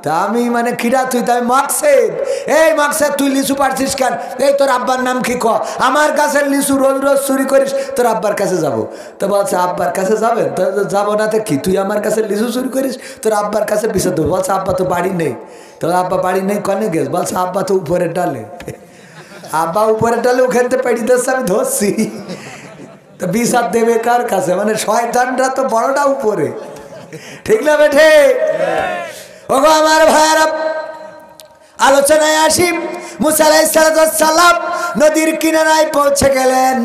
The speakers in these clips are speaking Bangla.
তা আমি মানে কিরা তুই তাই মাকসেদ এই মাকসেদ তুই লিচু পারছিস কেন এই তোর আব্বার নাম কি ক আমার কাছে লিচু রোজ রোজ চুরি করিস তোর আব্বার কাছে যাবো তো বলছে আব্বার কাছে যাবেন তো যাবো না তো কি তুই আমার কাছে লিচু চুরি করিস তোর আব্বার কাছে পিছিয়ে দেবো বলছে আব্বা তো বাড়ি নেই তোর আব্বা বাড়ি নেই কনে গেছ বলছে আব্বা তো উপরের ডালে আব্বা উপরের ডালে ওখান থেকে পেড়ি দিচ্ছে আমি ধরছি তো বিষাদ দেবে কার কাছে মানে শয়তানরা তো বড়টা উপরে ঠিক না বেঠে ওগো আমার ভাইরা আলোচনায় আসি মুসা আলাইহিস সালাম নদীর কিনারায় পৌঁছে গেলেন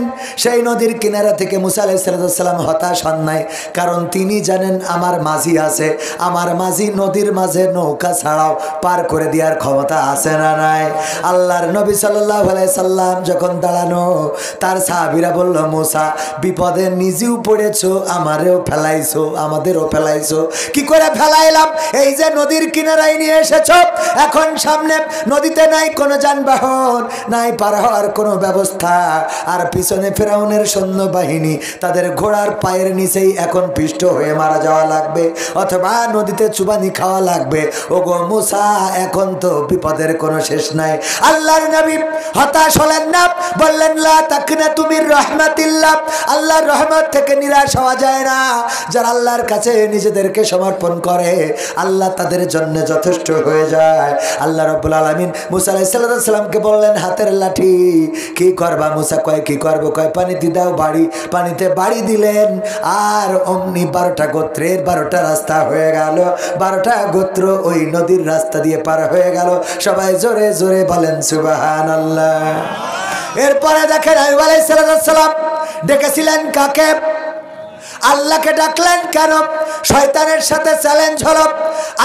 সেই নদীর কিনারা থেকে মুসা আলাইহিস সালাম হতাশ হন নাই কারণ তিনি জানেন আমার মাঝি আছে আমার মাঝি নদীর মাঝে নৌকা ছাড়াও পার করে দেওয়ার ক্ষমতা আছে না নাই আল্লাহর নবী সাল্লাল্লাহু আলাইহি সাল্লাম যখন দাঁড়ানো তার সাহাবীরা বলল মুসা বিপদে নিজেও পড়েছো আমারেও ফেলাইছো আমাদেরও ফেলাইছো কি করে ফেলাইলাম এই যে নদীর কিনারায় নিয়ে এসেছো এখন সামনে নদীতে নাই কোনো যানবাহন নাই পার হওয়ার কোনো ব্যবস্থা আর পিছনে ফেরাউনের সৈন্যবাহিনী তাদের ঘোড়ার পায়ের নিচেই এখন পিষ্ট হয়ে মারা যাওয়া লাগবে অথবা নদীতে চুবানি খাওয়া লাগবে ওগো মুসা এখন তো বিপদের কোনো শেষ নাই আল্লাহর নবী হতাশ হলেন না বললেন লা তাকনাতু মির রাহমাতিল্লাহ আল্লাহর রহমত থেকে নিরাশ হওয়া যায় না যারা আল্লাহর কাছে নিজেদেরকে সমর্পণ করে আল্লাহ তাদের জন্য যথেষ্ট হয়ে যায় আল্লাহ রাব্বুল আলামিন মুসা আলাইহিস সালামকে বললেন হাতের লাঠি কি করবা মুসা কয় কি করব কয় পানিতে দাও বাড়ি পানিতে বাড়ি দিলেন আর অমনি 12টা গোত্রের 12টা রাস্তা হয়ে গেল 12টা গোত্র ওই নদীর রাস্তা দিয়ে পার হয়ে গেল সবাই জোরে জোরে বলেন সুবহানাল্লাহ এরপরে দেখেন আইয়ুব আলাইহিস সালাম ডেকেছিলেন কাকে আল্লাহকে ডাকলেন কেন শয়তানের সাথে চ্যালেঞ্জ হলো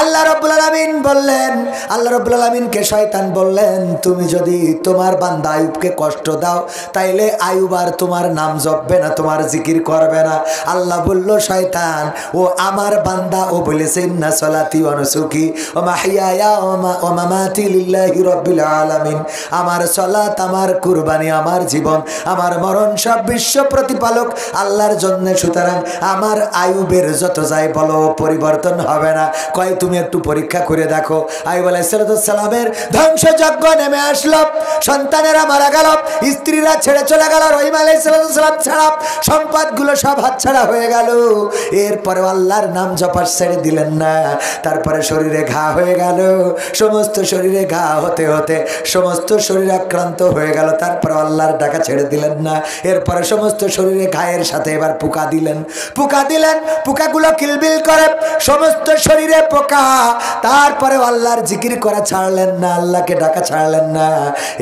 আল্লাহ রাব্বুল আলামিন বললেন আল্লাহ রাব্বুল আলামিনকে শয়তান বললেন তুমি যদি তোমার বান্দা আইয়ুবকে কষ্ট দাও তাইলে আইয়ুব আর তোমার নাম জপবে না তোমার জিকির করবে না আল্লাহ বলল শয়তান ও আমার বান্দা ও বলেছে ইন্না সলাতি ওয়া নুসুকি ওয়া মাহইয়ায়া ওয়া মামাতি লিল্লাহি রাব্বিল আলামিন আমার সালাত আমার কুরবানি আমার জীবন আমার মরণ সব বিশ্ব প্রতিপালক আল্লাহর জন্য সুতরাং আমার আইয়ুবের যত যাই বলো পরিবর্তন হবে না কয় তুমি একটু পরীক্ষা করে দেখো আইয়ুব আলাইহিস সালামের ধ্বংসযজ্ঞ নেমে আসলো সন্তানেরা মারা গেল স্ত্রীরা ছেড়ে চলে গেল রহিম আলাইহিস সালাম ছাড়া সম্পদগুলো সব হাতছাড়া হয়ে গেল এরপরে আল্লাহর নাম জপা ছেড়ে দিলেন না তারপরে শরীরে ঘা হয়ে গেল সমস্ত শরীরে ঘা হতে হতে সমস্ত শরীর আক্রান্ত হয়ে গেল তারপরে আল্লাহর ডাকা ছেড়ে দিলেন না এরপরে সমস্ত শরীরে ঘায়ের সাথে এবার পোকা দিলেন পোকাগুলো কিলবিল করে সমস্ত শরীরে পোকা তারপরে আল্লাহর জিকির করা ছাড়লেন না আল্লাহকে ডাকা ছাড়লেন না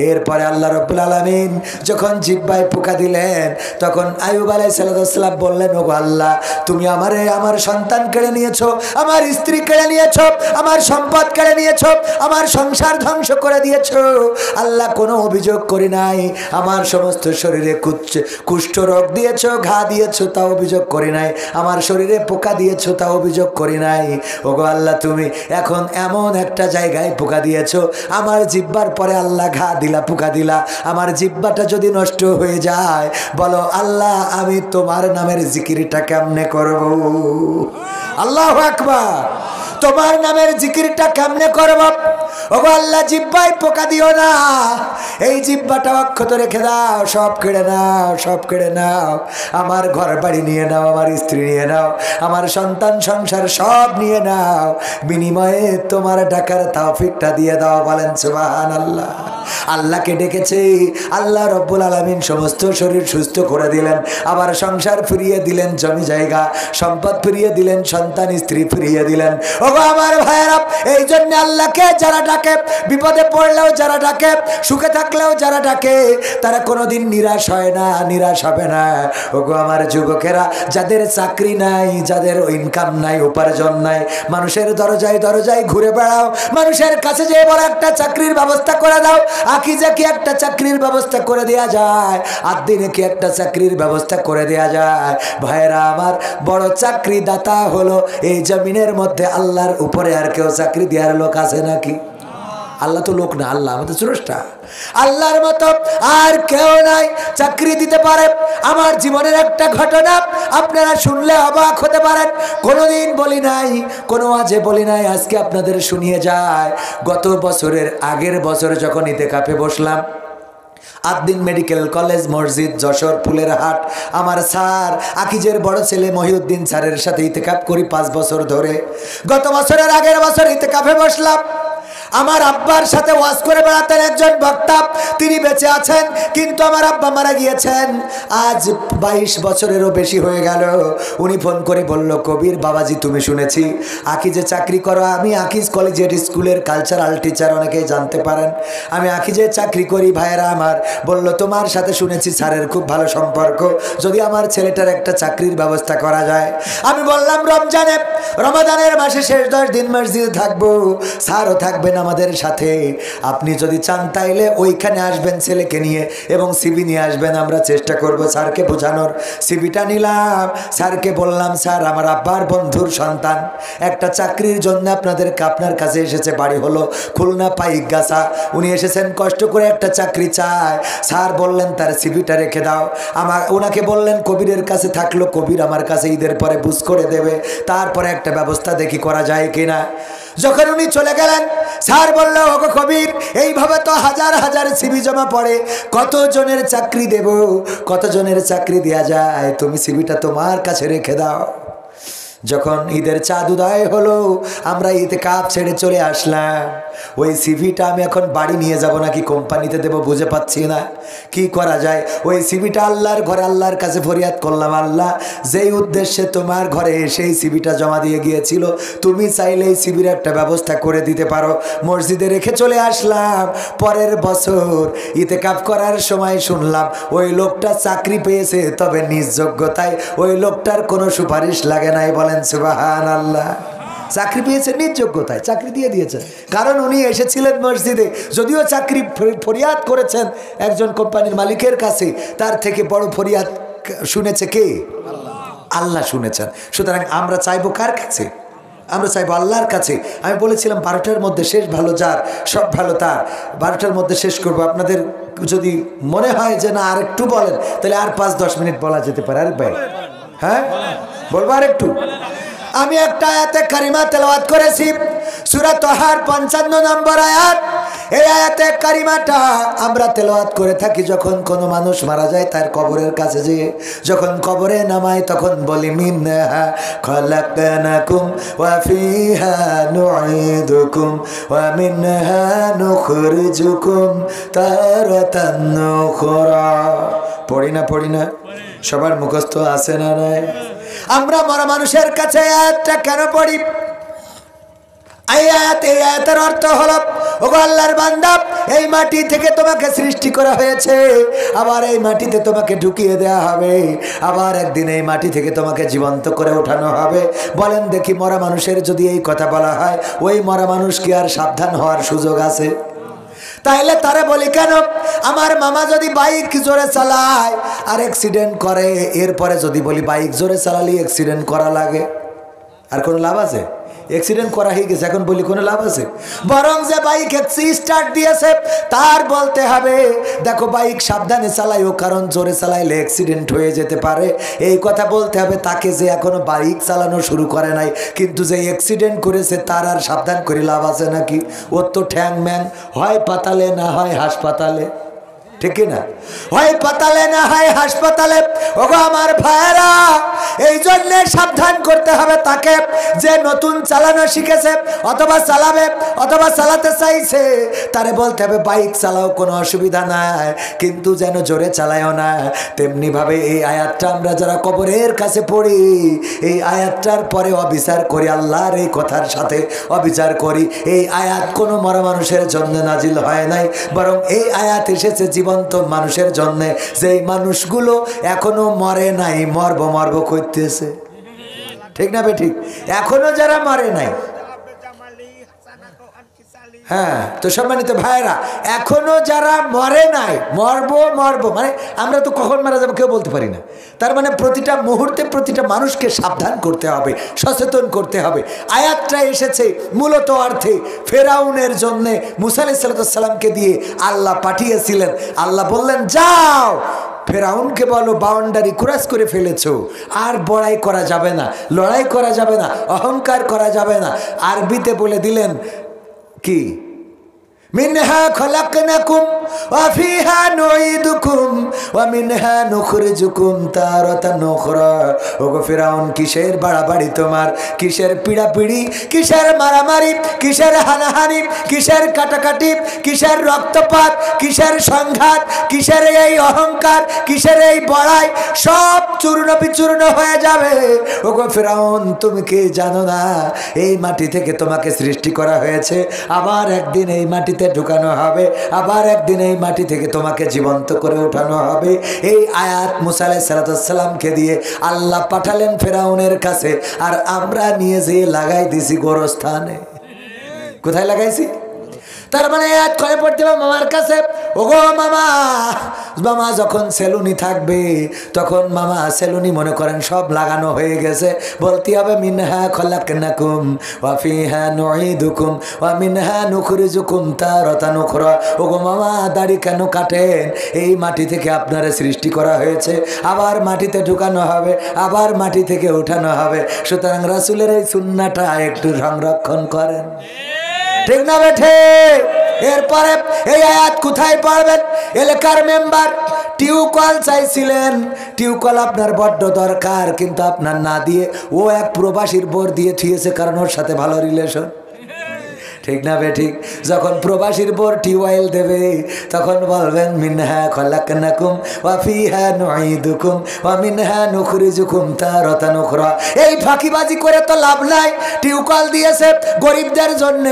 এরপরে আল্লাহ রাব্বুল আলামিন যখন জিহ্বায় পোকা দিলেন তখন আইয়ুব আলাইহিস সালাম বললেন ওগো আল্লাহ তুমি আমারে আমার সন্তান কেড়ে নিয়েছো আমার স্ত্রী কেড়ে নিয়েছো আমার সম্পদ কেড়ে নিয়েছো আমার সংসার ধ্বংস করে দিয়েছো আল্লাহ কোনো অভিযোগ করি নাই আমার সমস্ত শরীরে কুষ্ঠ রোগ দিয়েছো ঘা দিয়েছো তা অভিযোগ করি নাই আমার শরীরে পোকা দিয়েছো তা অভিযোগ করি নাই ওগো আল্লাহ তুমি এখন এমন একটা জায়গায় পোকা দিয়েছো আমার জিহ্বার পরে আল্লাহ ঘা দিলা পোকা দিলা আমার জিহ্বাটা যদি নষ্ট হয়ে যায় বলো আল্লাহ আমি তোমার নামের জিকিরটা কেমনে করব আল্লাহু আকবার তোমার নামের জিকিরটা কেমনে করব ওগো আল্লাহ জিহ্বায় পোকা দিও না এই জিহ্বাটা অক্ষত রেখে দাও সব কেড়ে নাও সব কেড়ে নাও আমার ঘর বাড়ি নিয়ে নাও আমার স্ত্রী নিয়ে নাও আমার সন্তান সংসার সব নিয়ে নাও বিনিময়ে তোমার ডাকার তৌফিকটা দিয়ে দাও বলেন সুবহানাল্লাহ আল্লাহকে ডেকেছে আল্লাহ রাব্বুল আলামিন সমস্ত শরীর সুস্থ করে দিলেন আবার সংসার ফিরিয়ে দিলেন জমি জায়গা সম্পদ ফিরিয়ে দিলেন সন্তান স্ত্রী ফিরিয়ে দিলেন ওগো আমার ভাইরা এই জন্য আল্লাহকে যারা ডাকে বিপদে পড়লেও যারা ডাকে সুখে থাকলেও যারা ডাকে তারা কোনোদিন নিরাশ হয় না নিরাশ হবে না ওগো আমার যুবকেরা যাদের চাকরি নাই যাদের ইনকাম নাই উপার্জন নাই মানুষের দরজায় দরজায় ঘুরে বেড়াও মানুষের কাছে যে বড় একটা চাকরির ব্যবস্থা করে দাও আকিজে কি একটা চাকরির ব্যবস্থা করে দেয়া যায় আদিনে কি একটা চাকরির ব্যবস্থা করে দেয়া যায় ভাইরা আমার বড় চাকরি দাতা হলো এই জমিনের মধ্যে আল্লাহর উপরে আর কেউ চাকরি দেওয়ার লোক আছে নাকি আল্লাহ তো লোক না আল্লাহ আমাদের স্রষ্টা আল্লাহর মতো আর কেউ নাই চাকরি দিতে পারে আমার জীবনের একটা ঘটনা আপনারা শুনলে অবাক হতে পারেন, কোনোদিন বলি নাই, কোনো আজে বলি নাই, আজকে আপনাদের শুনিয়ে যায়। গত বছরের আগের বছরে যখন ইতিকাফে বসলাম, আদ্দিন মেডিকেল কলেজ মসজিদ যশোর ফুলের হাট, আমার স্যার আকিজের বড় ছেলে মহিউদ্দিন স্যারের সাথে ইতিকাফ করি 5 বছর ধরে। গত বছরের আগের বছর ইতিকাফে বসলাম। আমার আব্বার সাথে ওয়াজ করে বেড়াতেন একজন বক্তা, তিনি বেঁচে আছেন, কিন্তু আমার আব্বা মারা গিয়েছেন আজ 22 বছরেরও বেশি হয়ে গেল। উনি ফোন করে বলল, কবির বাবাজি তুমি শুনেছি আকিজে চাকরি করো? আমি আকিজ কলেজিয়েট স্কুলের কালচারাল টিচার, অনেকেই জানতে পারেন আমি আকিজে চাকরি করি। ভাইয়েরা আমার বলল, তোমার সাথে শুনেছি স্যারের খুব ভালো সম্পর্ক, যদি আমার ছেলেটার একটা চাকরির ব্যবস্থা করা যায়। আমি বললাম, রমাদানের মাসে শেষ 10 দিন মসজিদে থাকবো, স্যারও থাকবেন আমাদের সাথে, আপনি যদি চান তাইলে ওইখানে আসবেন ছেলেকে নিয়ে এবং সিবি নিয়ে আসবেন, আমরা চেষ্টা করব স্যারকে বোঝানোর। সিবিটা নিলাম, স্যারকে বললাম, স্যার আমার আব্বার বন্ধুর সন্তান একটা চাকরির জন্য আপনার কাছে এসেছে, বাড়ি হলো খুলনা পাইকগাছা, উনি এসেছেন কষ্ট করে একটা চাকরি চায়। স্যার বললেন তার সিবিটা রেখে দাও। ওনাকে বললেন কবিরের কাছে থাকলো, কবির আমার কাছে ঈদের পরে বুঝ করে দেবে, তারপরে একটা ব্যবস্থা দেখি করা যায় কিনা। যখন উনি চলে গেলেন, স্যার বলল, ওগো কবির, এইভাবে তো হাজার হাজার সিবি জমা পড়ে, কতজনের চাকরি দেব, কতজনের চাকরি দেয়া যায়, তুমি সিবিটা তোমার কাছে রেখে দাও। যখন ঈদের চাঁদ উদয় হলো, আমরা ইতিকাফ ছেড়ে চলে আসলাম। ওই সিভিটা আমি এখন বাড়ি নিয়ে যাব নাকি কোম্পানিতে দেব বুঝে পাচ্ছি না, কি করা যায়। ওই সিভিটা আল্লাহর ঘরে আল্লাহর কাছে ফরিয়াদ করলাম, আল্লাহ যেই উদ্দেশ্যে তোমার ঘরে সেই সিভিটা জমা দিয়ে গিয়েছিল, তুমি চাইলে এই সিভির একটা ব্যবস্থা করে দিতে পারো। মসজিদে রেখে চলে আসলাম। পরের বছর ইতিকাফ করার সময় শুনলাম ওই লোকটা চাকরি পেয়েছে, তবে নিজ যোগ্যতায়, ওই লোকটার কোনো সুপারিশ লাগে নাই। বলেন সুবহানাল্লাহ। চাকরি পেয়েছে নিজ যোগ্যতায়, চাকরি দিয়ে দিয়েছে, কারণ উনি এসেছিলেন মসজিদে। যদিও চাকরি ফরিয়াদ করেছেন একজন কোম্পানির মালিকের কাছে, তার থেকে বড় ফরিয়াদ শুনেছে কে? আল্লাহ শুনেছেন। সুতরাং আমরা চাইবো কার কাছে? আমরা চাইবো আল্লাহর কাছে। আমি বলেছিলাম 12টার মধ্যে শেষ, ভালো যার সব ভালো তার, 12টার মধ্যে শেষ করব। আপনাদের যদি মনে হয় যে না আর একটু বলেন, তাহলে আর 5-10 মিনিট বলা যেতে পারে। আরে ভাই, হ্যাঁ বলবো আর একটু। আমি একটা আয়াতে কারিমা তেলাওয়াত করেছি, সূরা তাহার 55 নম্বর আয়াত। এই আয়াতে কারিমাটা আমরা তেলাওয়াত করে থাকি যখন কোনো মানুষ মারা যায়, তার কবরের কাছে যেয়ে যখন কবরে নামায়, তখন বলি, মিনহা খালাকনাকুম ওয়া ফিহা নুঈদুকুম ওয়া মিনহা নুখরিজুকুম তারাতান উখরা। পড়ি না? সবার মুখস্থ আছে না নাই? আমরা মরা মানুষের কাছে আয়াতটা কেন পড়ি? এই আয়াতের অর্থ হলো, ওগো আল্লাহর বান্দা, এই মাটি থেকে তোমাকে সৃষ্টি করা হয়েছে, আবার এই মাটিতে তোমাকে ঢুকিয়ে দেওয়া হবে, আবার একদিন এই মাটি থেকে তোমাকে জীবন্ত করে ওঠানো হবে। বলেন দেখি, মরা মানুষের যদি এই কথা বলা হয়, ওই মরা মানুষ কি আর সাবধান হওয়ার সুযোগ আছে? তাইলে তারে বলি কেন? আমার মামা যদি বাইক জোরে চালায় আর অ্যাক্সিডেন্ট করে, এরপরে যদি বলি বাইক জোরে চালালে অ্যাক্সিডেন্ট করা লাগে, আর কোনো লাভ আছে? অ্যাক্সিডেন্ট করা হয়ে গেছে, এখন বলি কোনো লাভ আছে? বরং যে বাইক স্টার্ট দিয়েছে তার বলতে হবে, দেখো বাইক সাবধানে চালাইও, কারণ জোরে চালাইলে অ্যাক্সিডেন্ট হয়ে যেতে পারে। এই কথা বলতে হবে তাকে যে এখনো বাইক চালানো শুরু করে নাই, কিন্তু যে অ্যাক্সিডেন্ট করেছে তার আর সাবধান করে লাভ আছে নাকি? ওর তো ঠ্যাং ম্যাং, হয় পাতালে না হয় হাসপাতালে, ঠিক না? হয় পাতালে না হয় হাসপাতালে। ওগো আমার ভাইরা, এই জন্য সাবধান করতে হবে তাকে যে নতুন চালানো শিখেছে অথবা চালাবে অথবা চালাতে চাইছে, তারে বলতে হবে বাইক চালাও, কোনো অসুবিধা নাই, কিন্তু যেন জোরে চালায়ও না। তেমনি ভাবে এই আয়াতটা আমরা যারা কবরের কাছে পড়ি, এই আয়াতটার পরে অবিচার করি, আল্লাহর এই কথার সাথে অবিচার করি। এই আয়াত কোনো মরা মানুষের জন্য নাজিল হয় নাই, বরং এই আয়াত এসেছে জীবন্ত মানুষের জন্য, যেই মানুষগুলো এখনো মরে নাই, মরব করতেছে, ঠিক না বে ঠিক? এখনো যারা মরে নাই, হ্যাঁ, তো সম্মানিত ভাইরা, এখনো যারা মরে নাই, মরবো মানে আমরা তো কখন মারা যাবো কেউ বলতে পারি না। তার মানে প্রতিটা মুহূর্তে প্রতিটা মানুষকে সাবধান করতে হবে, সচেতন করতে হবে। আয়াতটা এসেছে মূলত অর্থে ফেরাউনের জন্যে মুসা আলাইহিস সালামকে দিয়ে আল্লাহ পাঠিয়েছিলেন। আল্লাহ বললেন, যাও ফেরাউনকে বলো বাউন্ডারি ক্রস করে ফেলেছো, আর বড়াই করা যাবে না, লড়াই করা যাবে না, অহংকার করা যাবে না। আরবিতে বলে দিলেন কি, মিনহা খলাকনাকুম ওয়া ফিহা নুঈদুকুম ওয়া মিনহা নুখরিজুকুম তারাতান উখরা। ওগো ফিরাউন, কিসের বাড়াবাড়ি তোমার, কিসের পিড়াপিড়ি, কিসের মারামারি, কিসের হানাহানি, কিসের কাটাকাটি, কিসের রক্তপাত, কিসের সংঘাত, কিসের এই অহংকার, কিসের এই বড়াই, সব চূর্ণ বিচূর্ণ হয়ে যাবে। ওগো ফিরাউন, তুমি কি জানো না এই মাটি থেকে তোমাকে সৃষ্টি করা হয়েছে, আবার একদিন এই মাটিতে ঢুকানো হবে, আবার একদিন এই মাটি থেকে তোমাকে জীবন্ত করে উঠানো হবে। এই আয়াত মুসা আলাইহিস সালামকে দিয়ে আল্লাহ পাঠালেন ফেরাউনের কাছে, আর আমরা নিয়ে যেয়ে লাগাই দিছি গোরস্থানে। কোথায় লাগাইছি? তার মানে আয়াত করে পড়তে হবে মামার কাছে। ওগো মামা, মামা যখন সেলুনি থাকবে তখন মামা সেলুনি মনে করেন সব লাগানো হয়ে গেছে, বলতে হবে মিনহা খলাকনাকুম ওয়া ফিহা নুঈদুকুম ওয়া মিনহা নুখরিজুকুম তারাতান উখরা। ওগো মামা, দাড়ি কেন কাটেন? এই মাটি থেকে আপনারে সৃষ্টি করা হয়েছে, আবার মাটিতে ঢুকানো হবে, আবার মাটি থেকে উঠানো হবে। সুতরাং রাসূলের এই সুন্নাহটা একটু সংরক্ষণ করেন, ঠিক না বেঠে? এরপরে এই আয়াত কোথায় পড়বেন? এলাকার মেম্বার টিউকল চাইছিলেন, টিউকল আপনার বড্ড দরকার, কিন্তু আপনার না দিয়ে ও এক প্রবাসীর বোর দিয়ে থুয়েছে, কারণ ওর সাথে ভালো রিলেশন, ঠিক না বে ঠিক? যখন প্রবাসীর বোর টিউবওয়েল দেবে তখন বলবেন মিনহা খলাকনাকুম ওয়া ফিহা নুঈদুকুম ওয়া মিনহা নুখরিজুকুম তারাতান উখরা। এই ফাঁকিবাজি করে তো লাভ নাই। টিউবওয়েল দিয়েছে গরিবদের জন্য,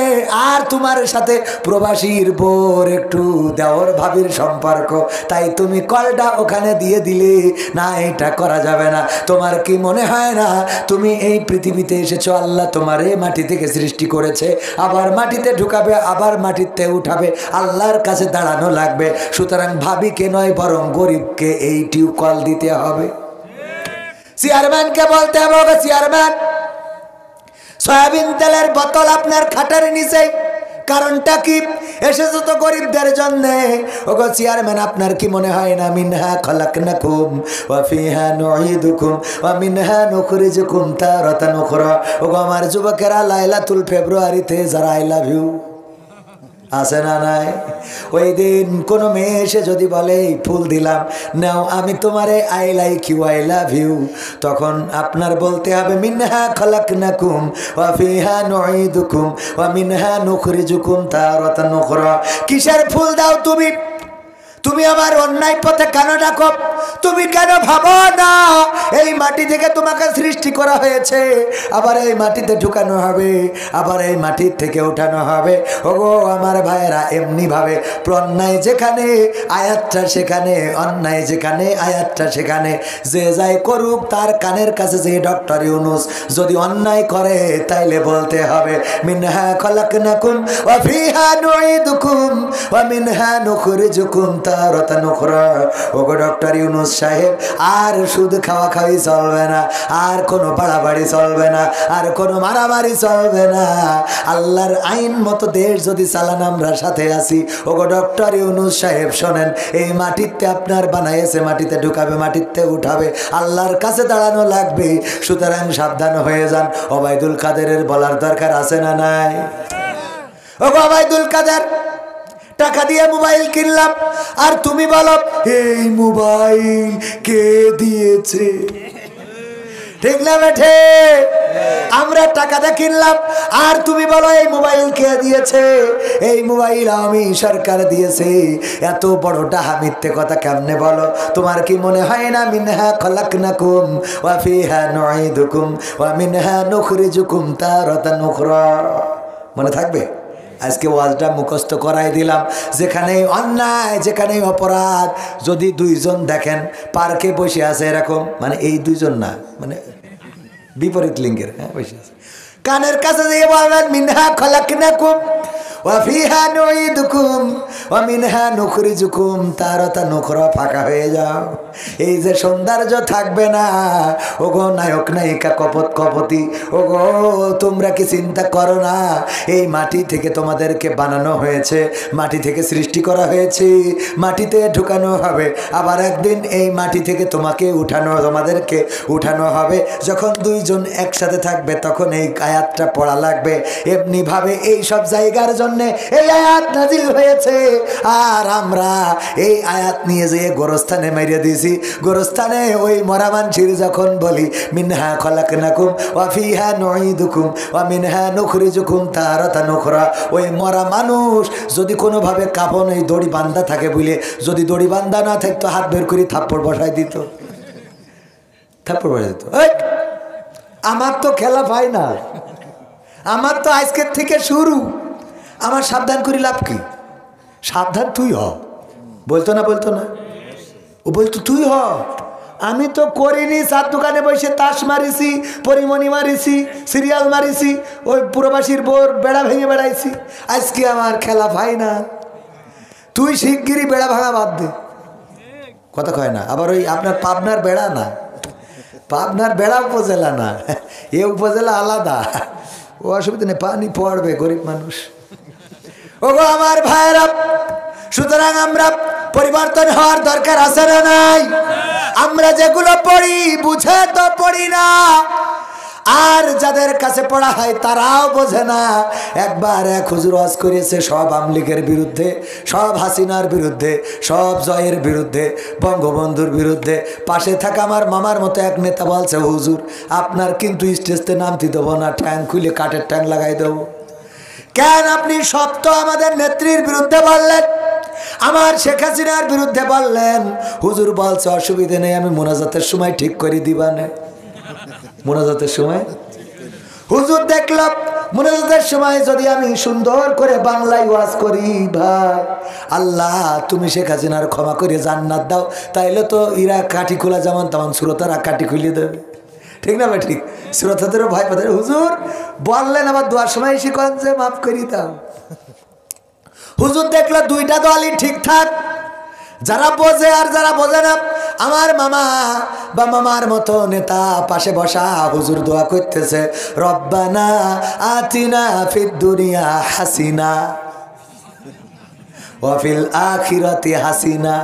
আর তোমার সাথে প্রবাসীর বোর একটু দেওর ভাবির সম্পর্ক, তাই তুমি কলটা ওখানে দিয়ে দিলে না, এটা করা যাবে না। তোমার কি মনে হয় না তুমি এই পৃথিবীতে এসেছো, আল্লাহ তোমার এই মাটি থেকে সৃষ্টি করেছে, আবার মাটিতে ঢুকাবে, আবার মাটিতে উঠাবে, আল্লাহর কাছে দাঁড়ানো লাগবে। সুতরাং ভাবিকে নয় বরং গরিবকে এই টিউবওয়েল দিতে হবে। চেয়ারম্যানকে বলতে হবে, ওগো চেয়ারম্যান, সয়াবিন তেলের বোতল আপনার খাটের নিচে, কারণটা কি? এসেছে তো গরিবদের জন্য। ওগো চেয়ারম্যান, আপনার কি মনে হয় না মিনহা খলাকনাকুম ওয়া ফিহা নুঈদুকুম ওয়া মিনহা নুখরিজুকুম তারাতান উখরা। ওগো আমার যুবকেরা, লাইলাতুল ফেব্রুয়ারিতে যারা আই লাভ ইউ আছে না নাই? ওই দিন কোনো মেয়ে এসে যদি বলে ফুল দিলাম, নাও আমি তোমারে I like you, I love you, তখন আপনার বলতে হবে মিনহা খলাকনাকুম ওয়া ফিহা নুঈদুকুম ওয়া মিনহা নুখরিজুকুম তারাতান উখরা। কিসের ফুল দাও তুমি? তুমি আমার অন্যায় পথে কেন ডাকো? তুমি কেন ভাবো না এই মাটি থেকে তোমাকে সৃষ্টি করা হয়েছে, আবার এই মাটিতে ঢুকানো হবে, আবার এই মাটির থেকে উঠানো হবে? ওগো আমার ভাইয়েরা, এমনি ভাবে অন্যায় যেখানে আয়াতটা সেখানে, অন্যায় যেখানে আয়াতটা সেখানে, যে যাই করুক তার কানের কাছে যে ডক্টর ইউনূস যদি অন্যায় করে তাইলে বলতে হবে মিনহা খলাকনাকুম ওয়া ফিহা নুঈদুকুম ওয়া মিনহা নুখরিজুকুম তারাতান উখরা। ওগো ডক্টর ইউনূস সাহেব, আর সুদ খাওয়া খাওয়ি চলবে না, আর কোনো বাড়াবাড়ি চলবে না, আর কোনো মারামারি চলবে না। আল্লাহর আইন মতো দেশ যদি চালান আমরা সাথে আছি। ওগো ডক্টর ইউনূস সাহেব শোনেন, এই মাটিতে আপনার বানাইছে, মাটিতে ঢুকাবে, মাটিতে উঠাবে, আল্লাহর কাছে দাঁড়ানো লাগবে। সুতরাং সাবধান হয়ে যান। ওবায়দুল কাদেরের বলার দরকার আছে না নাই? ওগো ওবায়দুল কাদের, টাকা দিয়ে মোবাইল কিনলাম, আর তুমি বলো এই মোবাইল কে দিয়েছে, ঠিক না বেঠে? আমরা টাকা দিয়ে কিনলাম, আর তুমি বলো এই মোবাইল কে দিয়েছে? এই মোবাইল আমি সরকার দিয়েছে। এত বড়টা মিথ্যে কথা কেমনে বলো? তোমার কি মনে হয় না মিনহা খলাকনাকুম ওয়া ফিহা নুঈদুকুম ওয়া মিনহা নুখরিজুকুম তারাতান উখরা? মনে থাকবে? আজকে ওয়াজটা মুখস্থ করাই দিলাম। যেখানে অন্যায়, যেখানে অপরাধ, যদি দুইজন দেখেন পার্কে বসে আছে এরকম, মানে এই দুইজন না, মানে বিপরীত লিঙ্গের, হ্যাঁ বসে আছে, কানের কাছে দিয়ে বলবেন মিনহা খলাকনাকুম ওয়াফিহা নুইদুকুম ওয়া মিনহা নুখরিজুকুম, তারাতা নুখরা, ফাঁকা হয়ে যাও। এই যে সৌন্দর্য থাকবে না, ওগো নায়ক নায়িকা কপট কপতি, ওগো তোমরা কি চিন্তা করো না এই মাটি থেকে তোমাদেরকে বানানো হয়েছে, মাটি থেকে সৃষ্টি করা হয়েছে, মাটিতে ঢুকানো হবে, আবার একদিন এই মাটি থেকে তোমাদেরকে উঠানো হবে। যখন দুইজন একসাথে থাকবে তখন এই আয়াতটা পড়া লাগবে। এমনি ভাবে এই সব জায়গার জন্য এই আয়াত নাজিল হয়েছে। আর আমরা এই আয়াত নিয়ে যেয়ে গোরস্থানে মেরে দিয়েছি। গোরস্থানে ওই মরা মানসির যখন বলি মিনহা খলাকনাকুম ওয়া ফিহা নুঈদুকুম ওয়া মিনহা নুখরিজুকুম তারাতান উখরা, ওই মরা মানুষ যদি কোনোভাবে কাফন এই দড়ি বান্ধা থাকে বলে, যদি দড়ি বান্ধা না থাকতো হাত বের করে থাপ্পড় বসাই দিত, থাপ্পড় বসাই দিত। আমার তো খেলা পাই না, আমার তো আজকের থেকে শুরু। আমার সাবধান করি লাভ কি? সাবধান তুই হ, বলতো না ও বলতো তুই হ। আমি তো করিনি, চার দোকানে বসে তাস মারিছি, পরিমণি মারিছি, সিরিয়াল মারিছি, ওই প্রবাসীর বোর বেড়া ভেঙে বেড়াইছি। আজকে আমার খেলা ভাই না, তুই শিগগিরই বেড়া ভাঙা বাদ দে। কথা কয় না, আবার ওই আপনার পাবনার বেড়া না, পাবনার বেড়া উপজেলা না, এ উপজেলা আলাদা, ও অসুবিধা নেই, পানি পড়বে, গরিব মানুষ। ওগো আমার ভাইরা, সুতরাং আমরা পরিবর্তন হওয়ার দরকার আছে না নাই? আমরা যেগুলো পড়ি বুঝে তো পড়ি না, আর যাদের কাছে পড়া হয় তারাও বোঝে না। একবার এক হুজুর ওয়াজ করেছে সব আওয়ামী লীগের বিরুদ্ধে, সব হাসিনার বিরুদ্ধে, সব জয়ের বিরুদ্ধে, বঙ্গবন্ধুর বিরুদ্ধে। পাশে থাকা আমার মামার মতো এক নেতা বলছে, হুজুর আপনার কিন্তু স্টেজতে নামতে দেবো না, ঠ্যাং খুলে কাঠের ঠ্যাং লাগাই দেবো। কেন? আপনি সব তো আমাদের নেত্রীর বিরুদ্ধে বললেন, আমার শেখ হাসিনার বিরুদ্ধে বললেন। হুজুর বলছে অসুবিধে নেই, আমি মোনাজাতের সময় ঠিক করে দিবানে। মোনাজাতের সময় হুজুর দেখলাম মোনাজাতের সময় যদি আমি সুন্দর করে বাংলায় ওয়াজ করি, ভাই আল্লাহ তুমি শেখ হাসিনার ক্ষমা করে জান্নাত দাও, তাইলে তো ইরা কাঠি খোলা যেমন তেমন শ্রোতারা কাঠি খুলিয়ে দেবে। ঠিক না ভাই? ঠিক, শ্রোতাদেরও ভয় পাবে। হুজুর বললেন আবার দোয়ার সময় এসে কন যে মাফ করি দাও। হুজুর দেখলো দুইটা দলই ঠিকঠাক, যারা বোঝে আর যারা বোঝে না। আমার মামা বা মামার মতো নেতা পাশে বসা, হুজুর দোয়া করতেছে, রব্বানা আতিনা ফিদ দুনিয়া হাসিনা ওয়া ফিল আখিরাতি হাসিনা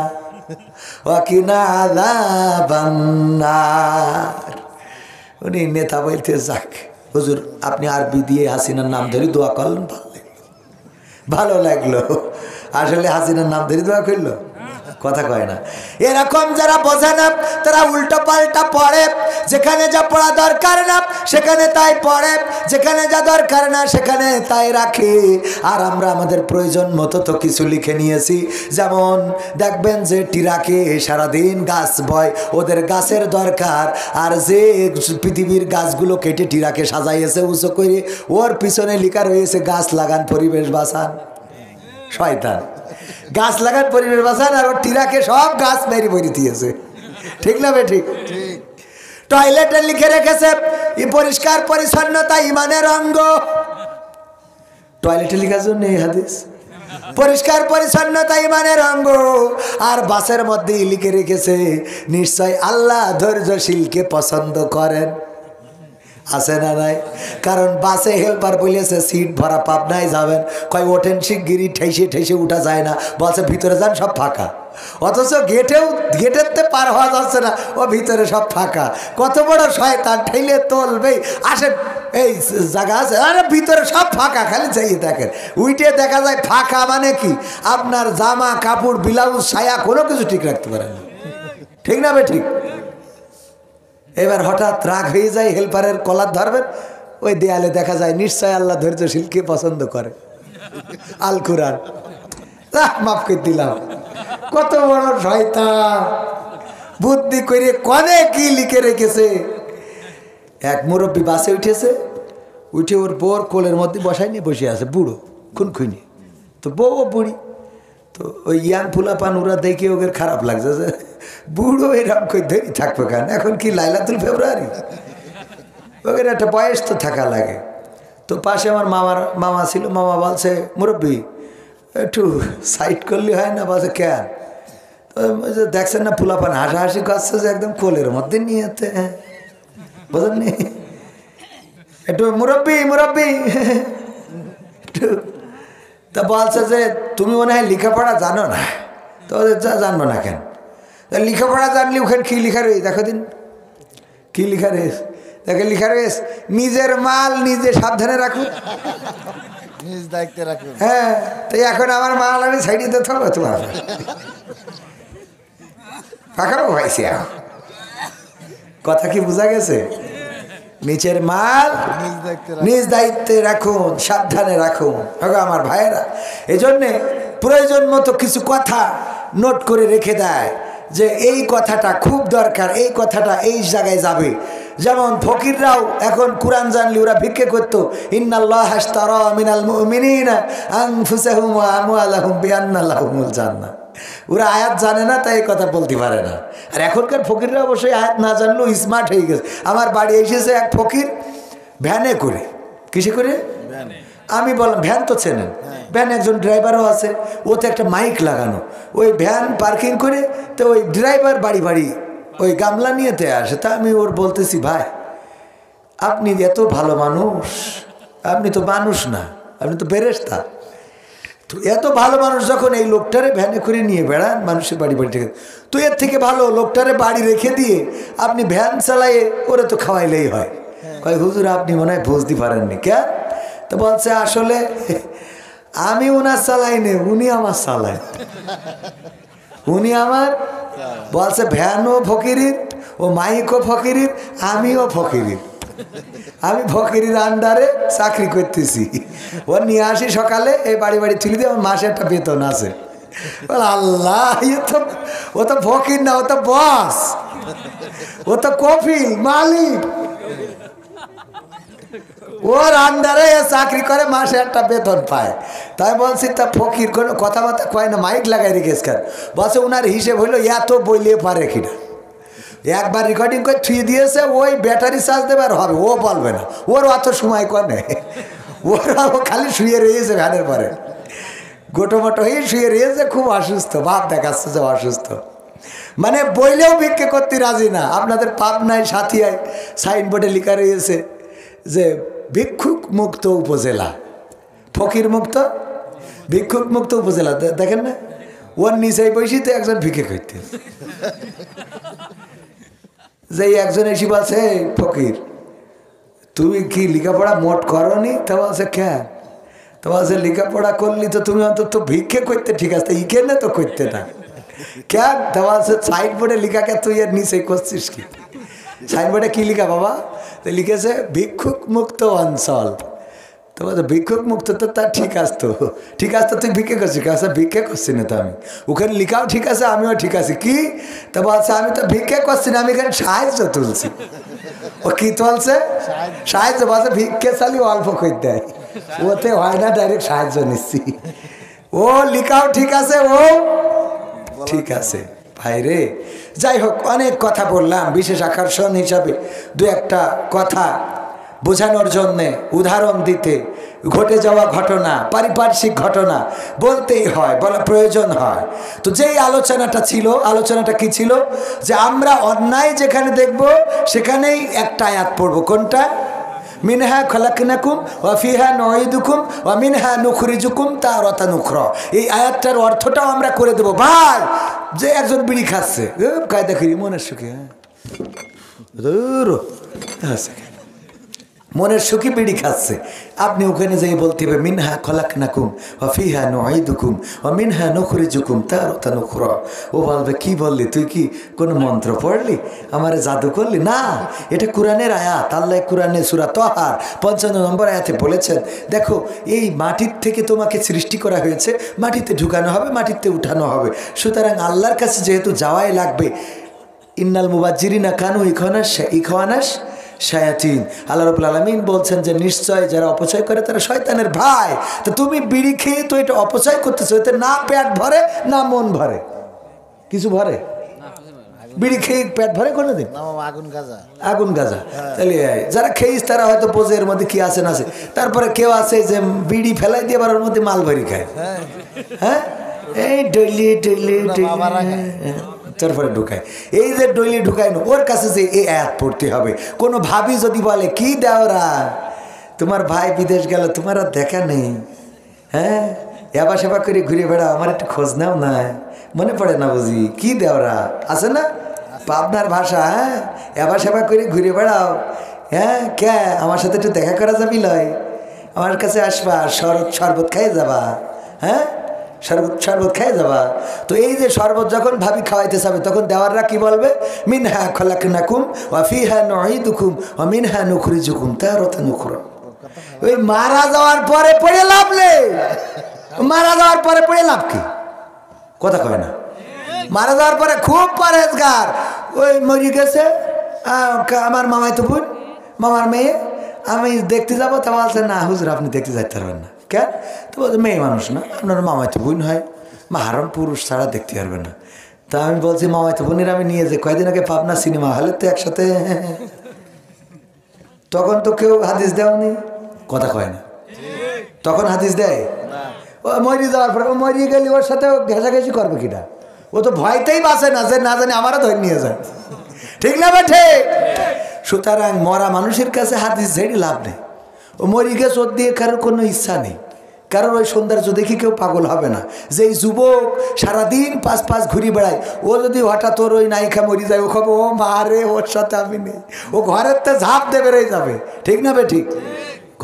ওয়া কিনা আযাবান নার। উনি নেতা বলতে যাক হুজুর আপনি আরবি দিয়ে হাসিনার নাম ধরে দোয়া করলেন, ভালো লাগলো। আসলে হাসিনার নাম ধরে দোয়া করলো, কথা কয় না। এরকম যারা বোঝে না তারা উল্টো পাল্টা পড়ে, যেখানে যা পড়া দরকার না সেখানে তাই পড়ে, যেখানে যা দরকার না সেখানে তাই রাখে। আর আমরা আমাদের প্রয়োজন মতো তো কিছু লিখে নিয়েছি। যেমন দেখবেন যে টিরাকে সারাদিন গাছ বয়, ওদের গাছের দরকার, আর যে পৃথিবীর গাছগুলো কেটে টিরাকে সাজাইয়েছে উঁচু করে, ওর পিছনে লেখা রয়েছে গাছ লাগান পরিবেশ বাঁচান। শয়তান, গাছ লাগান পরিবেশ বাঁচান, আর ওর টিরাকে সব গাছ মেরে বই দিয়েছে। ঠিক না বে? ঠিক। টয়লেটে লিখে রেখেছে পরিষ্কার পরিচ্ছন্নতা ইমানের অঙ্গ। টয়লেটে লেখার জন্য এই হাদিস, পরিষ্কার পরিচ্ছন্নতা ইমানের অঙ্গ। আর বাসের মধ্যে লিখে রেখেছে নিশ্চয় আল্লাহ ধৈর্যশীলকে পছন্দ করেন। আছে না নাই? কারণ বাসে হেল্পার বলেছে সিট ভরা, পাবনায় যাবেন, কয় ওঠেন শিগগিরি, ঠেসে ঠেসে উঠা যায় না, বলছে ভিতরে যান সব ফাঁকা। অথচ গেটেরতে পার হওয়া যাচ্ছে না, ও ভিতরে সব ফাঁকা। কত বড় শয়তান, ঠেলে তোলবে, আসেন এই জায়গা আছে, আরে ভিতরে সব ফাঁকা, খালি চাইয়ে দেখেন। উইটে দেখা যায় ফাঁকা মানে কি, আপনার জামা কাপড় ব্লাউজ সায়া কোনো কিছু ঠিক রাখতে পারেন না। ঠিক না বে? ঠিক। এবার হঠাৎ রাগ হয়ে যায়, হেল্পারের কলার ধরবেন, ওই দেয়ালে দেখা যায় নিশ্চয় আল্লাহ ধৈর্যশীলকে পছন্দ করে, আল কুরআন। মাফ করে দিলাম। কত বড় শয়তান, বুদ্ধি করে কনে কি লিখে রেখেছে। এক মুরব্বী বাসে উঠেছে, উঠে ওর বোর কোলের মধ্যে বসাই নিয়ে বসে আছে, বুড়ো খুনখুনি। তো বউ বুড়ি, তো ওই ইয়াং ফুলা পান ওরা দেখে ওদের খারাপ লাগছে যে বুড়ো এরকম করে ধরে থাকবে কেন, এখন কি লাইলাতুল ফেব্রুয়ারি, ওদের একটা বয়স তো থাকা লাগে। তো পাশে আমার মামা ছিল, মামা বলছে মুরব্বী একটু সাইড করলে হয় না? বলছে কেন? তো দেখছেন না ফুলাপান হাসাহাসি করছে যে একদম কোলের মধ্যে নিয়েতে, বুঝলেননি? একটু মুরব্বী একটু। তা বলছে যে তুমি মনে হয় লেখাপড়া জানো না। তো জানবো না কেন? লেখাপড়া জানলে ওখানে কী লেখা রয়েছে দেখো দিন, কী লেখা রয়েছে দেখে, লেখা রয়েছে নিজের মাল নিজে সাবধানে রাখুন, নিজ দায়িত্বে রাখুন। হ্যাঁ, তো এখন আমার মাল আমি সাইডে দিতে হবে তোমার ফাঁকাও পাইছি। কথা কি বোঝা গেছে? নিচের মাল নিজ দায়িত্বে রাখুন, সাবধানে রাখুন। আমার ভাইয়েরা, এই জন্যে প্রয়োজন মতো কিছু কথা নোট করে রেখে দেয় যে এই কথাটা খুব দরকার, এই কথাটা এই জায়গায় যাবে। যেমন ফকিররাও এখন কোরআন জানলে ওরা ভিক্ষে করতো, ইন্নাল্লাহ আশতারা মিনাল মুমিনিনা আনফুসাহুম ওয়া আমওয়ালাহুম বিআন্না লাহুমুল জান্নাহ। ওরা আয়াত জানে না, তাই এই কথা বলতে পারে না। আর এখনকার ফকিররা অবশ্যই আয়াত না জানলেও স্মার্ট হয়ে গেছে। আমার বাড়ি এসেছে এক ফকির ভ্যানে করে, কিসে করে? আমি বললাম ভ্যান তো চেনেন, ভ্যান একজন ড্রাইভারও আছে, ওতে একটা মাইক লাগানো, ওই ভ্যান পার্কিং করে তো ওই ড্রাইভার বাড়ি বাড়ি ওই গামলা নিয়েতে আসে। তা আমি ওর বলতেছি, ভাই আপনি এত ভালো মানুষ, আপনি তো মানুষ না, আপনি তো বেরেশতা। তো এত ভালো মানুষ যখন এই লোকটারে ভ্যানে করে নিয়ে বেড়ান মানুষের বাড়ি বাড়ি থেকে, তো এর থেকে ভালো লোকটারে বাড়ি রেখে দিয়ে আপনি ভ্যান চালাইয়ে ওরে তো খাওয়াইলেই হয়। কয় হুজুর আপনি মনে হয় বুঝতে পারেননি। কেন? তো বলছে আসলে আমি ওনার চালাই নে, উনি আমার চালায়, উনি আমার। বলছে ভ্যানও ফকিরির, ও মাইকও ফকিরির, আমিও ফকিরির। আমি ফকিরির আন্ডারে চাকরি করতেছি। ও নিয়ে আসি সকালে, এই বাড়ি বাড়ি তুলে দিয়ে আমার মাসে একটা বেতন আছে। আল্লাহ, ও তো ফকির না, ও তো বস, ও তো কফিল মালিক, ওর আন্ডারে চাকরি করে, মাসে একটা বেতন পায়। তাই বলছি তা ফকির কোনো কথাবার্তা কয় না, মাইক লাগাই রেখেছ কেন? বলছে ওনার হিসেব হইলো এত বইলে পারে কিনা। একবার রেকর্ডিং করে থুয়ে দিয়েছে, ওই ব্যাটারি চার্জ দেবে আর হবে, ও বলবে না, ওর অত সময় করে, ওরা খালি শুয়ে রয়েছে ভ্যানের পরে, গোটোমোটো হয়ে শুয়ে রয়েছে, খুব অসুস্থ, ভাব দেখাচ্ছে যে অসুস্থ। মানে বইলেও ভিক্ষে করতে রাজি না। আপনাদের পাবনায় সাথিয়ায় সাইনবোর্ডে লেখা রয়েছে যে ভিক্ষুক মুক্ত উপজেলা, ফকির মুক্ত, ভিক্ষুক মুক্ত উপজেলা। দেখেন না, ওর নিচে বসিতে একজন ভিক্ষে করতে, যে একজন এসে বলছে ফকির তুমি কি লেখাপড়া মোট করনি? তা বলছে কেন? তো বলছে লেখাপড়া করলি তো তুমি অন্তত ভিক্ষে করতে, ঠিক আছে, ইকেনে তো করতে না কেন? তা বলছে সাইনবোর্ডে লেখাকে তুই এর নিচে করছিস কি? সাইনবোর্ডে কি লেখা বাবা? তো লিখেছে ভিক্ষুক মুক্ত অঞ্চল। তো বলছে ভিক্ষুক মুক্ত, তো তা ঠিক আসতো, ঠিক আসতো, তুই ভিক্ষে করছিস? কাছে ভিক্ষে করছি না তো আমি, ওখানে লিখাও ঠিক আছে, আমিও ঠিক আছি। কি? তা বলছে আমি তো ভিক্ষে করছি না, আমি এখানে সাহায্য তুলছি। ও কি তুলছে? সাহায্য। বলছে ভিক্ষে চালি অল্প করে দেয়, ওতে হয় না, ডাইরেক্ট সাহায্য নিচ্ছি। ও লিখাও ঠিক আছে, ও ঠিক আছে। ভাই রে, যাই হোক, অনেক কথা বললাম। বিশেষ আকর্ষণ হিসাবে দু একটা কথা বোঝানোর জন্যে, উদাহরণ দিতে, ঘটে যাওয়া ঘটনা, পারিপার্শ্বিক ঘটনা বলতেই হয়, বলা প্রয়োজন হয়। তো যেই আলোচনাটা ছিল, আলোচনাটা কি ছিল? যে আমরা অন্যায় যেখানে দেখব সেখানেই একটা আয়াত পড়ব। কোনটা? মিনহা খলাকনাকুম ওয়া ফিহা নুঈদুকুম ওয়া মিনহা নুখরিজুকুম তারাতান উখরা। এই আয়াতটার অর্থটাও আমরা করে দেব। ভাই, যে একজন বিড়ি খাচ্ছে, কায়দা করি মনের সুখে, মনের সুখী বিড়ি খাচ্ছে, আপনি ওখানে যাই বলতে হবে মিনহা খলাকনাকুম ওয়া ফিহা নুঈদুকুম ওয়া মিনহা নুখরিজুকুম তারাতান উখরা। ও বলবে কি বললি তুই? কি কোনো মন্ত্র পড়লি? আমারে জাদু করলি? না, এটা কোরআনের আয়াত। আল্লাহ কোরআনে সূরা তাহার 55 নম্বর আয়াতে বলেছেন, দেখো এই মাটির থেকে তোমাকে সৃষ্টি করা হয়েছে, মাটিতে ঢুকানো হবে, মাটিতে উঠানো হবে। সুতরাং আল্লাহর কাছে যেহেতু যাওয়াই লাগবে, ইন্নাল মুবাজ্জিরিনা কানু ইখওয়ানাস শায়াতিন। আল্লাহ রাব্বুল আলামিন বলছেন যে নিশ্চয় যারা অপচয় করে তারা শয়তানের ভাই। তো তুমি বিড়ি খেয়ে তো এটা অপচয় করতেছো, এতে না পেট ভরে না মন ভরে, কিছু ভরে? বিড়ি খেয়ে পেট ভরে কোনোদিন? না মামা, আগুন গাজা। আগুন গাজা। তাহলে যারা খেয়েছ তারা হয়তো বোঝে এর মধ্যে কি আছে না আছে। তারপরে কেউ আছে যে বিড়ি ফেলাই দিয়ে আবার ওর মধ্যে মাল ভরি খায়। হ্যাঁ, এই ডলি ডলি তারপরে ঢুকায়। এই যে ডলি ঢুকায় না, ওর কাছে যে এই অ্যাপ পড়তে হবে। কোনো ভাবি যদি বলে কি দেওরা তোমার ভাই বিদেশ গেল, তোমার আর দেখা নেই, হ্যাঁ এবা সেবা করে ঘুরে বেড়াও, আমার একটু খোঁজ নাও না, মনে পড়ে না বুঝি? কি দেওরা আছে না পাবনার ভাষা? হ্যাঁ, এবা সেবা করে ঘুরে বেড়াও, হ্যাঁ কে আমার সাথে একটু দেখা করা যাবি লয়, আমার কাছে আসবা, শরবত খাইয়ে যাবা, হ্যাঁ শরবত খাইয়ে যাবা। তো এই যে শরবত যখন ভাবি খাওয়াইতে যাবে তখন দেওয়াররা কি বলবে? মিনহা খলাকনাকুম ওয়া ফিহা নুঈদুকুম ওয়া মিনহা নুখরিজুকুম তারাতান উখরা। ওই মারা যাওয়ার পরে পড়ে লাভ নেই, মারা যাওয়ার পরে পড়ে লাভ কি? কথা কয় না। মারা যাওয়ার পরে খুব পরেজগার, ওই মরি গেছে আমার মামাইতো বোন, মামার মেয়ে, আমি দেখতে যাবো। তা বলছে না হুজুর আপনি দেখতে যাইতে পারবেন না। কেন? তো বলছে মেয়ে মানুষ না, আপনার মামাইতো বোন হয়, মাহারম পুরুষ ছাড়া দেখতে পারবেন না। তা আমি বলছি মামাইতো বোনের আমি নিয়ে যে কয়দিন আগে পাবনা সিনেমা হলে তো একসাথে, তখন তো কেউ হাদিস দেওনি। কথা কয় না, তখন হাদিস দেয়? ও মরি যাওয়ার পরে, ও মরিয়ে গেলে ওর সাথে ঘেঁষাঘেঁষি করবে কিনা? ও তো ভয়তেই বাঁচে না, যে না জানি আমারও ধরে নিয়ে যায়। ঠিক না বেঠে? সুতরাং মরা মানুষের কাছে হাদিস ঝেড়ে লাভ নেই। ও মরি গেছে, ওর দিয়ে কারোর কোনো ইচ্ছা নেই, কারণ ওই সৌন্দর্য দেখি কেউ পাগল হবে না। যে এই যুবক সারাদিন পাশ ঘুরি বেড়ায়, ও যদি হঠাৎ ওর ওই নায়িকা মরি যায়, ও খবর ও মারে ওর সাথে আমি নেই, ও ঘরের তো ঝাঁপ দিয়ে বেরোয় যাবে। ঠিক না বে ঠিক?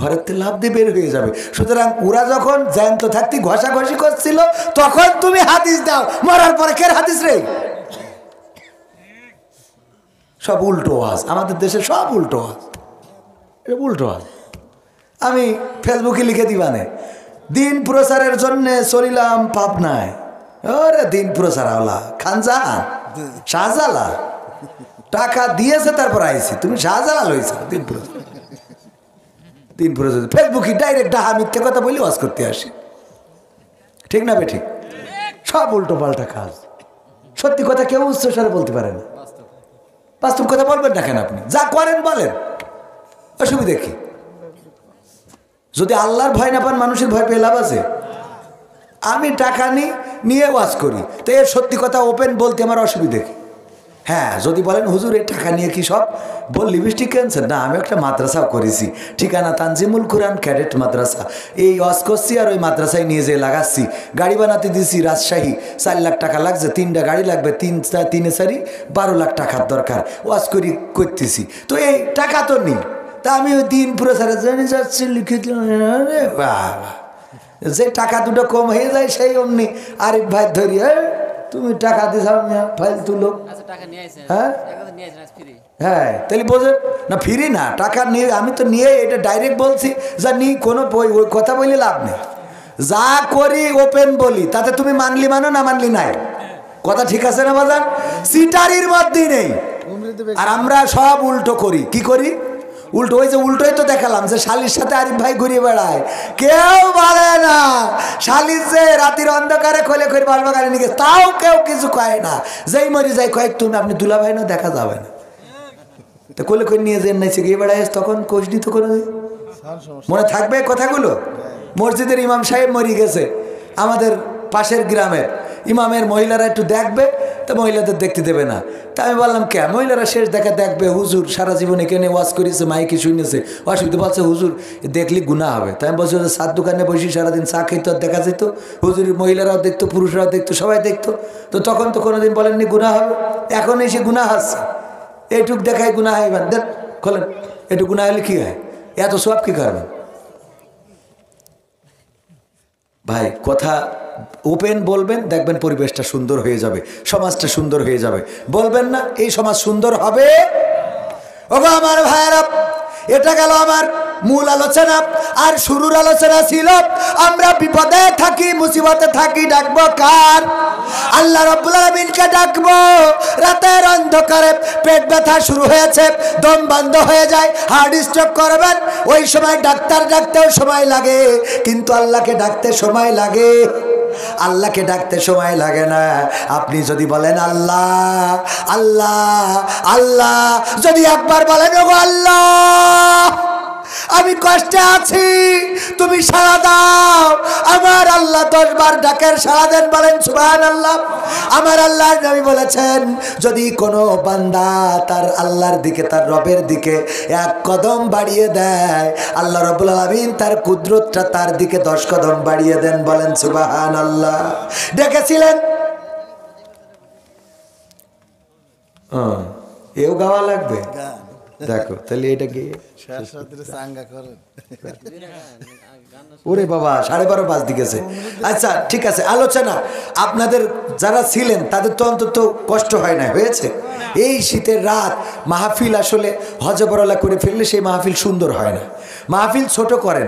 ঘরের তো লাভ দিয়ে বের হয়ে যাবে। সুতরাং ওরা যখন জ্যান্ত থাকতে ঘষাঘষি করছিল তখন তুমি হাদিস দাও, মরার পরে কের হাদিস রে? সব উল্টো আওয়াজ, আমাদের দেশে সব উল্টো আওয়াজ, এটা উল্টো আওয়াজ। আমি ফেসবুকে লিখে দিবানে, দিন প্রচারের জন্য চলিলাম পাবনায়। ওরে দিন প্রচার হলা খানজাহান শাহজালা টাকা দিয়েছে তারপর আইছি, তুমি শাহজালাল হয়েছে। দিন প্রচার, দিন প্রচার ফেসবুকে ডাইরেক্ট ডাহা মিথ্যে কথা বলি ওয়াজ করতে আসি। ঠিক না বে ঠিক? সব উল্টো পাল্টা কাজ। সত্যি কথা কেউ উচ্চস্বরে বলতে পারে না, বাস্তব কথা বলবেন না কেন? আপনি যা করেন বলেন, অসুবিধা কি? যদি আল্লাহর ভয় না পান মানুষের ভয় পেয়ে লাভ আছে? আমি টাকা নিয়ে ওয়াজ করি, তো এর সত্যি কথা ওপেন বলতে আমার অসুবিধা কি? হ্যাঁ, যদি বলেন হুজুর এই টাকা নিয়ে কি সব বল লিপস্টিক ক্যান্সার? না, আমি একটা মাদ্রাসাও করেছি, ঠিকানা তানজিমুল কুরআন ক্যাডেট মাদ্রাসা। এই ওয়াজ করছি আর ওই মাদ্রাসায় নিয়ে যেয়ে লাগাচ্ছি। গাড়ি বানাতে দিয়েছি রাজশাহী, 4 লাখ টাকা লাগছে, 3টা গাড়ি লাগবে, 3 12 লাখ টাকার দরকার, ওয়াজ করতেছি। তো এই টাকা তো নেই, তা আমি ওই দিন প্রচারে জেনে যাচ্ছি লিখে দিলাম। যে টাকা দুটো কম হয়ে যায় সেই অমনি আরিফ ভাই ধরি, তুমি টাকা দিস ফালতু লোক। হ্যাঁ হ্যাঁ, তাহলে বোঝেন না ফ্রি না, টাকা নিয়ে আমি তো নিয়ে এটা ডাইরেক্ট বলছি যা নি কোনো ওই কথা বলে লাভ নেই। যা করি ওপেন বলি, তাতে তুমি মানলি মানো না মানলি নাই। কথা ঠিক আছে না বাজান? সিটারির মধ্যেই নেই। আর আমরা সব উল্টো করি। কি করি? উল্টো। ওই যে উল্টোই তো দেখালাম যে শালির সাথে আরিফ ভাই ঘুরিয়ে বেড়ায়, কেউ বলে না। শালির যে রাতের অন্ধকারে খোলে করে বালবাগানে নিয়ে গেছে, তাও কেউ কিছু কয় না। যেই মরি যায় কয়েক তুমি আপনি দুলা ভাই না, দেখা যাবে না। তো কোলে করে নিয়ে যেন নাইছে গিয়ে বেড়ায়, তখন কোষ দিত করে মনে থাকবে কথাগুলো। মসজিদের ইমাম সাহেব মরি গেছে, আমাদের পাশের গ্রামের ইমামের মহিলারা একটু দেখবে, তা মহিলাদের দেখতে দেবে না। তা আমি বললাম কে? মহিলারা শেষ দেখা দেখবে, হুজুর সারা জীবন এখানে ওয়াজ করেছে, মাইকে শুনেছে, অসুবিধা বলছে হুজুর দেখলি গুনাহ হবে। তাই আমি বলছি সাত দোকানে বসে সারাদিন চা খেতে দেখা যেত, হুজুর মহিলারাও দেখতো, পুরুষরাও দেখতো, সবাই দেখতো। তো তখন তো কোনোদিন বলেননি গুনাহ হবে, এখন এসে গুনাহ আসছে। এইটুক দেখায় গুনাহ হয়, দেখ খোলেন, একটু গুনাহ হলে কী হয়? এত সব কী করবেন ভাই? কথা ওপেন বলবেন, দেখবেন পরিবেশটা সুন্দর হয়ে যাবে, সমাজটা সুন্দর হয়ে যাবে। বলবেন না এই সমাজ সুন্দর হবে? ওগো আমার ভাইয়েরা, এটা গেল আমার মূল আলোচনা। আর শুরুর আলোচনা ছিল আমরা বিপদে থাকি, মুসিবতে থাকি, ডাকবো কার? আল্লাহ রাব্বুল আলামিনকে ডাকবো। রাতের অন্ধকারে পেট ব্যথা শুরু হয়েছে, দম বন্ধ হয়ে যায়, হার্ট স্ট্রোক করবেন, ওই সময় ডাক্তার ডাকতেও সময় লাগে, কিন্তু আল্লাহকে ডাকতে সময় লাগে আল্লাহকে ডাকতে সময় লাগে না। আপনি যদি বলেন আল্লাহ আল্লাহ আল্লাহ, যদি একবার বলেন ওগো আল্লাহ আমি কষ্টে আছি, তুমি সাড়া দাও, আমার আল্লাহ 10 বার ডাকের সাড়া দেন, বলেন সুবহানাল্লাহ। আমার আল্লাহর নবী বলেছেন যদি কোনো বান্দা তার আল্লাহর দিকে, তার রবের দিকে 1 কদম বাড়িয়ে দেয়, আল্লাহ রাব্বুল আলামিন তার কুদরতটা তার দিকে 10 কদম বাড়িয়ে দেন, বলেন সুবহানাল্লাহ। ডেকেছিলেন এও গাওয়া লাগবে, দেখো তাহলে এটা কি ওরে বাবা 12:30 বাজ দিকেছে। আচ্ছা ঠিক আছে, আলোচনা আপনাদের যারা ছিলেন তাদের তো অন্তত কষ্ট হয় না, হয়েছে? এই শীতের রাত মাহফিল আসলে হজবরলা করে ফেললে সেই মাহফিল সুন্দর হয় না, মাহফিল ছোট করেন।